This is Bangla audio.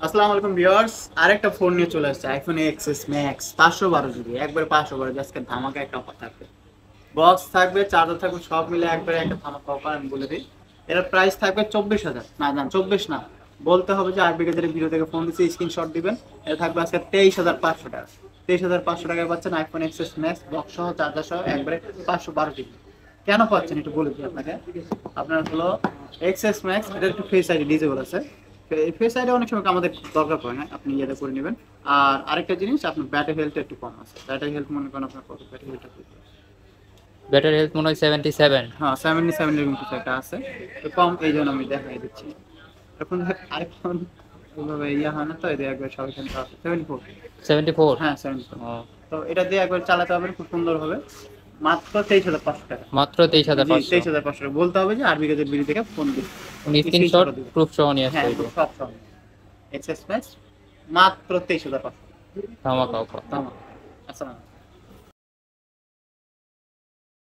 আসসালামু আলাইকুম ভিউয়ার্স, আরেকটা ফোন নিয়ে চলে আসছে আইফোন এক্সএস ম্যাক্স 512 জিবি, একবারে 512। আজকে ধামাকা একটা অফার থাকবে, বক্স থাকবে, চার্জার থাকবে, সব মিলে একবারে একটা ধামাকা অফার আমি বলে দিই। এর প্রাইস থাকবে 24,000, না না 24 না, বলতে হবে যে আরবি গেজের ভিডিও থেকে ফোন দিচ্ছি, স্ক্রিনশট দিবেন। এটা থাকবে আজকে 23,500 টাকা। 23,500 টাকায় পাচ্ছেন আইফোন এক্সএস ম্যাক্স বক্স সহ, চার্জার সহ, একবারে 512 জিবি। কেন পাচ্ছেন একটু বলে দিই আপনাকে। আপনার হলো এক্সএস ম্যাক্স, এটা একটু ফেস আইডি ডিজেবল আছে। ফেস আইডি অনেক সময় আমাদের দরকার পড়ে না, আপনি ইয়েতে করে নেবেন। আর আরেকটা জিনিস, আপনার ব্যাটারি হেলথ একটু কম আছে। ব্যাটারি হেলথ মনে করেন আপনার কত ব্যাটারি হেলথ? ব্যাটারি হেলথ মনে হয় 77। হ্যাঁ, 77 এরকম কিছু একটা আছে, তো কম, এই জন্য আমি দেখাই দিচ্ছি। এখন আইফোন ওইভাবে ইয়ে হয় না, তো এই যে একবার সবাই কিন্তু আছে 74। 74। হ্যাঁ 74। ও, তো এটা দিয়ে একবার চালাতে হবে খুব সুন্দর হবে। মাত্র 23,500 টাকা। মাত্র জি 23,500। 23,500 টাকা। বলতে হবে যে আরবি গেজের বিডি থেকে ফোন দিন, উনি স্ক্রিনশট স্ক্রিনশট দিবেন। প্রুফ সহ নিয়ে আসতে হ্যাঁ, হইব। সব সব এক্সএস ম্যাক্স মাত্র 23,500। ধামাকা অফার। তামাম। আসসালাম।